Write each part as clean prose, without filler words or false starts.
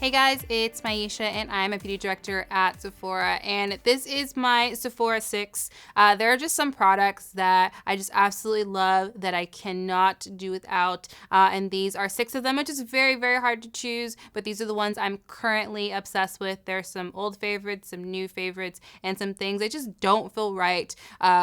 Hey guys, it's Myiesha and I'm a beauty director at Sephora, and this is my Sephora Six. There are just some products that I just absolutely love that I cannot do without, and these are 6 of them, which is very, very hard to choose, but these are the ones I'm currently obsessed with. There's some old favorites, some new favorites, and some things I just don't feel right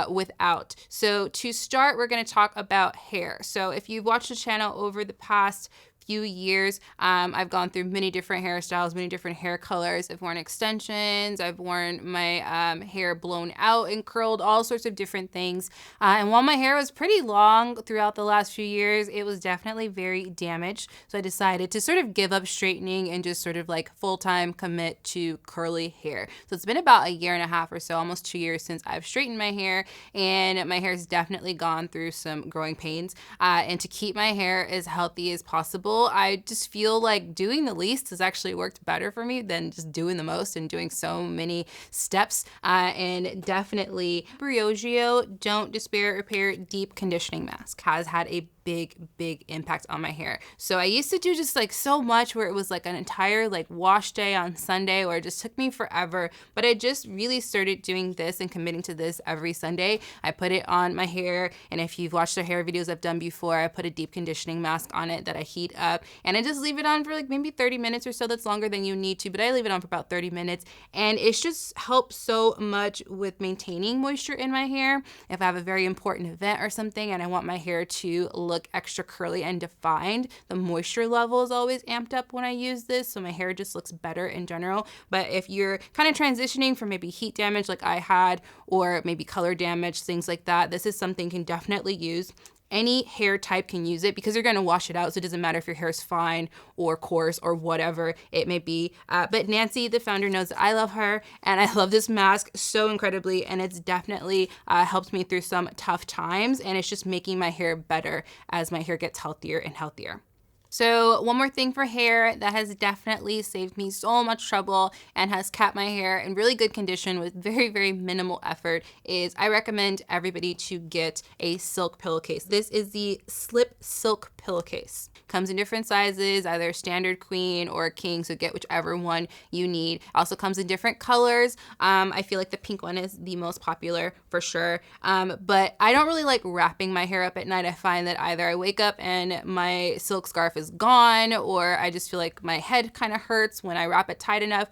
without. So to start, we're going to talk about hair. So if you've watched the channel over the past few years, I've gone through many different hairstyles, many different hair colors. I've worn extensions, I've worn my hair blown out and curled, all sorts of different things. And while my hair was pretty long throughout the last few years, it was definitely very damaged. So I decided to sort of give up straightening and just sort of like full-time commit to curly hair. So it's been about a year and a half or so, almost 2 years since I've straightened my hair, and my hair's definitely gone through some growing pains. And to keep my hair as healthy as possible, I just feel like doing the least has actually worked better for me than just doing the most and doing so many steps. And definitely Briogeo Don't Despair Repair Deep Conditioning Mask has had a big impact on my hair. So I used to do just like so much where it was like an entire like wash day on Sunday where it just took me forever, but I just really started doing this and committing to this every Sunday. I put it on my hair, and if you've watched the hair videos I've done before, I put a deep conditioning mask on it that I heat up, and I just leave it on for like maybe 30 minutes or so. That's longer than you need to, but I leave it on for about 30 minutes, and it's just helped so much with maintaining moisture in my hair. If I have a very important event or something and I want my hair to look extra curly and defined, the moisture level is always amped up when I use this, so my hair just looks better in general. But if you're kind of transitioning from maybe heat damage like I had, or maybe color damage, things like that, this is something you can definitely use. Any hair type can use it because you're going to wash it out, so it doesn't matter if your hair is fine or coarse or whatever it may be. But Nancy, the founder, knows that I love her, and I love this mask so incredibly, and it's definitely helped me through some tough times, and it's just making my hair better as my hair gets healthier and healthier. So one more thing for hair that has definitely saved me so much trouble and has kept my hair in really good condition with very, very minimal effort is I recommend everybody to get a silk pillowcase. This is the Slip Silk Pillowcase. Comes in different sizes, either standard queen or king, so get whichever one you need. Also comes in different colors. I feel like the pink one is the most popular for sure. But I don't really like wrapping my hair up at night. I find that either I wake up and my silk scarf is gone, or I just feel like my head kind of hurts when I wrap it tight enough.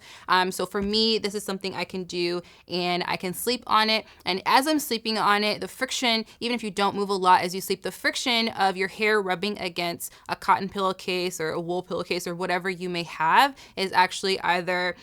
So for me, this is something I can do, and I can sleep on it. And as I'm sleeping on it, the friction, even if you don't move a lot as you sleep, the friction of your hair rubbing against a cotton pillowcase or a wool pillowcase or whatever you may have is actually either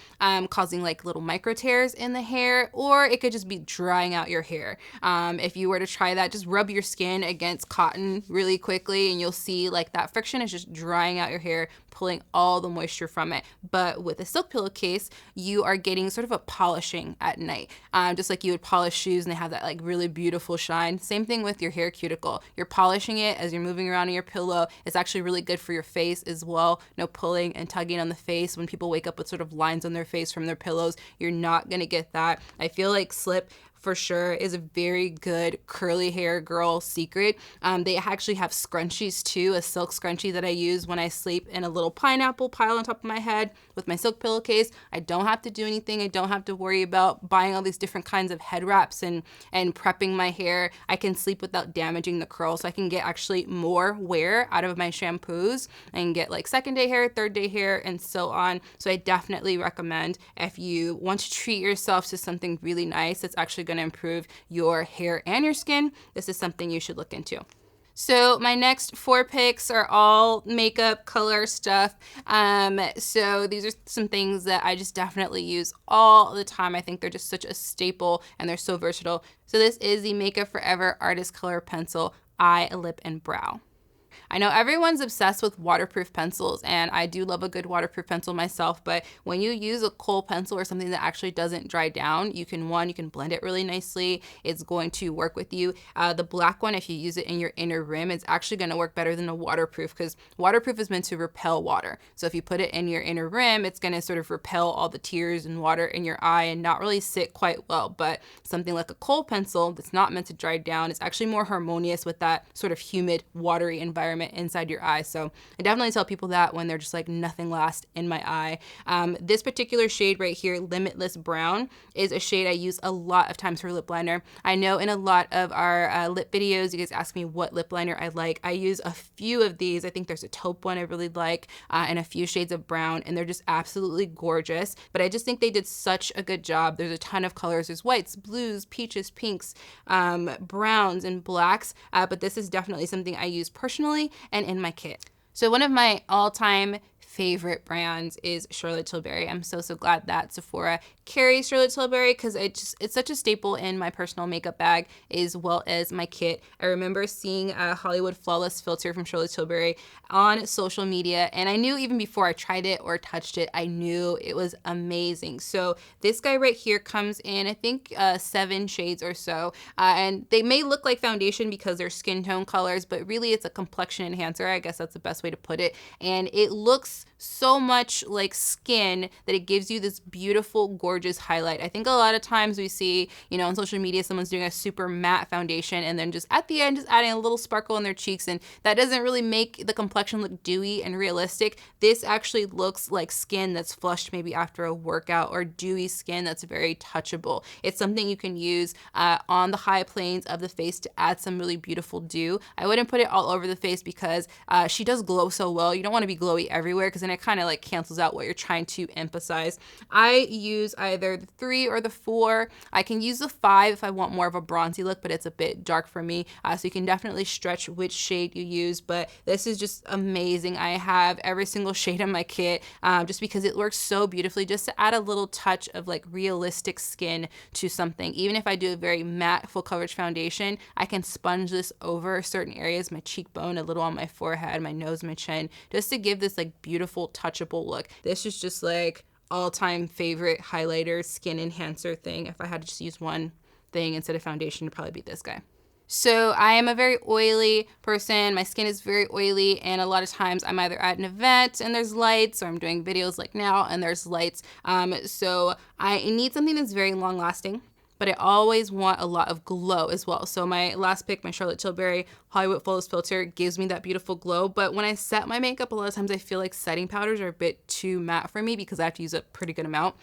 causing like little micro tears in the hair, or it could just be drying out your hair. If you were to try that, just rub your skin against cotton really quickly, and you'll see like that friction is just drying out your hair, pulling all the moisture from it. But with a silk pillowcase, you are getting sort of a polishing at night, just like you would polish shoes and they have that like really beautiful shine. Same thing with your hair cuticle. You're polishing it as you're moving around on your pillow. It's actually really good for your face as well. No pulling and tugging on the face. When people wake up with sort of lines on their face from their pillows, you're not gonna get that. I feel like Slip for sure is a very good curly hair girl secret. They actually have scrunchies too, a silk scrunchie that I use when I sleep in a little pineapple pile on top of my head with my silk pillowcase. I don't have to do anything. I don't have to worry about buying all these different kinds of head wraps and prepping my hair. I can sleep without damaging the curl, so I can get actually more wear out of my shampoos and get like second day hair, third day hair, and so on. So I definitely recommend, if you want to treat yourself to something really nice that's actually going to improve your hair and your skin, this is something you should look into. So my next 4 picks are all makeup color stuff. So these are some things that I just definitely use all the time. I think they're just such a staple and they're so versatile. So this is the Makeup Forever Artist Color Pencil Eye, Lip, and Brow. I know everyone's obsessed with waterproof pencils, and I do love a good waterproof pencil myself, but when you use a kohl pencil or something that actually doesn't dry down, you can blend it really nicely. It's going to work with you. The black one, if you use it in your inner rim, it's actually going to work better than a waterproof, because waterproof is meant to repel water. So if you put it in your inner rim, it's going to sort of repel all the tears and water in your eye and not really sit quite well. But something like a kohl pencil that's not meant to dry down is actually more harmonious with that sort of humid, watery environment environment inside your eye. So I definitely tell people that when they're just like nothing lasts in my eye. This particular shade right here, Limitless Brown, is a shade I use a lot of times for lip liner. I know in a lot of our lip videos, you guys ask me what lip liner I like. I use a few of these. I think there's a taupe one I really like, and a few shades of brown, and they're just absolutely gorgeous. But I just think they did such a good job. There's a ton of colors. There's whites, blues, peaches, pinks, browns, and blacks. But this is definitely something I use personally and in my kit. So one of my all-time favorite brands is Charlotte Tilbury. I'm so glad that Sephora carries Charlotte Tilbury, because it's such a staple in my personal makeup bag as well as my kit. I remember seeing a Hollywood Flawless filter from Charlotte Tilbury on social media, and I knew even before I tried it or touched it, I knew it was amazing. So this guy right here comes in, I think 7 shades or so, and they may look like foundation because they're skin tone colors, but really it's a complexion enhancer. I guess that's the best way to put it. And it looks so much like skin that it gives you this beautiful, gorgeous highlight. I think a lot of times we see, you know, on social media, someone's doing a super matte foundation and then just at the end, just adding a little sparkle in their cheeks, and that doesn't really make the complexion look dewy and realistic. This actually looks like skin that's flushed maybe after a workout, or dewy skin that's very touchable. It's something you can use on the high planes of the face to add some really beautiful dew. I wouldn't put it all over the face because she does glow so well. You don't want to be glowy everywhere, because then it kind of like cancels out what you're trying to emphasize. I use either the 3 or the 4. I can use the 5 if I want more of a bronzy look, but it's a bit dark for me. So you can definitely stretch which shade you use, but this is just amazing. I have every single shade in my kit just because it works so beautifully, just to add a little touch of like realistic skin to something. Even if I do a very matte full coverage foundation, I can sponge this over certain areas, my cheekbone, a little on my forehead, my nose, my chin, just to give this like beautiful touchable look. This is just like all-time favorite highlighter, skin enhancer thing. If I had to just use one thing instead of foundation, it'd probably be this guy. So I am a very oily person. My skin is very oily, and a lot of times I'm either at an event and there's lights, or I'm doing videos like now and there's lights. So I need something that's very long lasting, but I always want a lot of glow as well. So my last pick, my Charlotte Tilbury Hollywood Flawless filter, gives me that beautiful glow. But when I set my makeup, a lot of times I feel like setting powders are a bit too matte for me because I have to use a pretty good amount.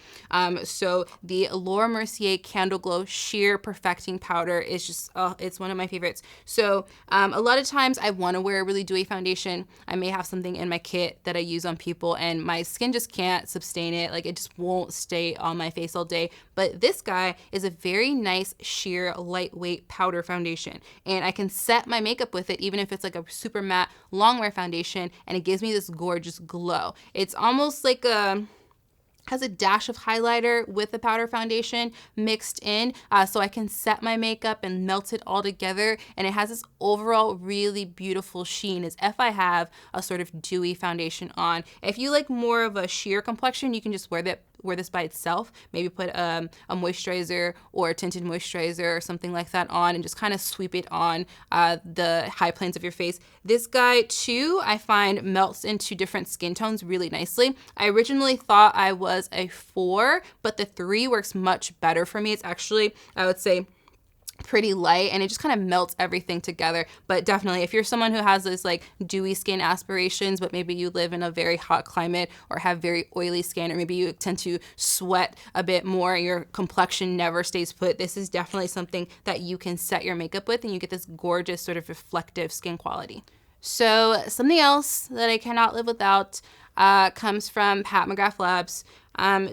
So the Laura Mercier CANDLEGLOW Sheer Perfecting Powder is just, it's one of my favorites. So a lot of times I want to wear a really dewy foundation. I may have something in my kit that I use on people, and my skin just can't sustain it. Like, it just won't stay on my face all day. But this guy is a very nice, sheer, lightweight powder foundation, and I can set my makeup with it even if it's like a super matte long wear foundation, and it gives me this gorgeous glow. It's almost like has a dash of highlighter with the powder foundation mixed in, so I can set my makeup and melt it all together, and it has this overall really beautiful sheen as if I have a sort of dewy foundation on. If you like more of a sheer complexion, you can just wear this by itself. Maybe put a moisturizer or a tinted moisturizer or something like that on, and just kind of sweep it on the high planes of your face. This guy too, I find melts into different skin tones really nicely. I originally thought I was a 4, but the 3 works much better for me. It's actually, I would say, pretty light, and it just kind of melts everything together. But definitely, if you're someone who has this like dewy skin aspirations, but maybe you live in a very hot climate or have very oily skin, or maybe you tend to sweat a bit more and your complexion never stays put, this is definitely something that you can set your makeup with, and you get this gorgeous sort of reflective skin quality. So something else that I cannot live without comes from Pat McGrath Labs.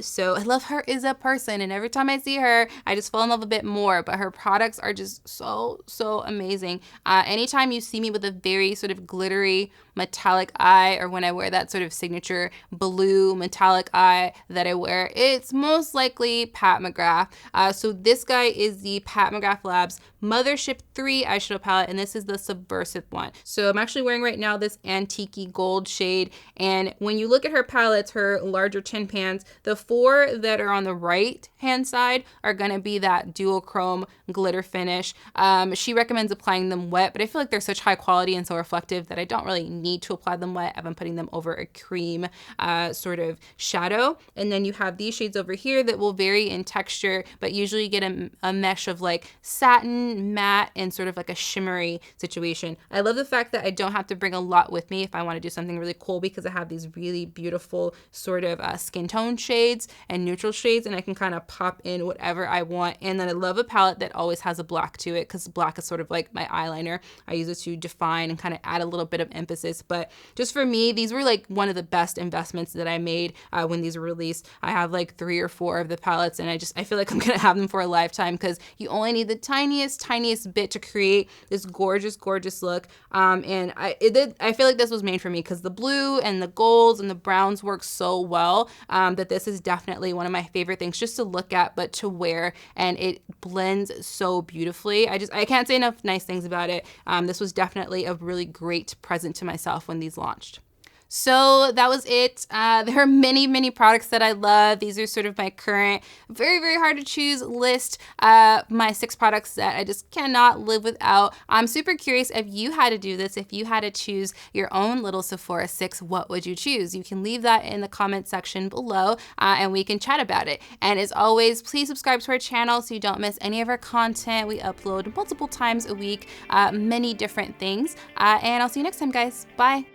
So I love her as a person, and every time I see her, I just fall in love a bit more, but her products are just so amazing. Anytime you see me with a very sort of glittery metallic eye, or when I wear that sort of signature blue metallic eye that I wear, it's most likely Pat McGrath. So this guy is the Pat McGrath Labs Mothership 3 eyeshadow palette, and this is the Subversive one. So I'm actually wearing right now this antique gold shade, and when you look at her palettes, her larger tin pans, the 4 that are on the right hand side are gonna be that duochrome glitter finish. She recommends applying them wet, but I feel like they're such high quality and so reflective that I don't really need to apply them wet. I've been putting them over a cream sort of shadow. And then you have these shades over here that will vary in texture, but usually you get a mesh of like satin, matte, and sort of like a shimmery situation. I love the fact that I don't have to bring a lot with me if I want to do something really cool, because I have these really beautiful sort of skin tone shades and neutral shades, and I can kind of pop in whatever I want. And then I love a palette that always has a black to it, because black is sort of like my eyeliner. I use it to define and kind of add a little bit of emphasis. But just for me, these were like one of the best investments that I made when these were released. I have like 3 or 4 of the palettes, and I feel like I'm gonna have them for a lifetime, because you only need the tiniest bit to create this gorgeous look. And I feel like this was made for me, because the blue and the golds and the browns work so well that this is definitely one of my favorite things just to look at, but to wear, and it blends so beautifully. I can't say enough nice things about it. This was definitely a really great present to myself when these launched. So that was it. There are many products that I love. These are sort of my current, very hard to choose list. My 6 products that I just cannot live without. I'm super curious if you had to do this, if you had to choose your own little Sephora 6, what would you choose? You can leave that in the comment section below and we can chat about it. And as always, please subscribe to our channel so you don't miss any of our content. We upload multiple times a week, many different things. And I'll see you next time, guys. Bye.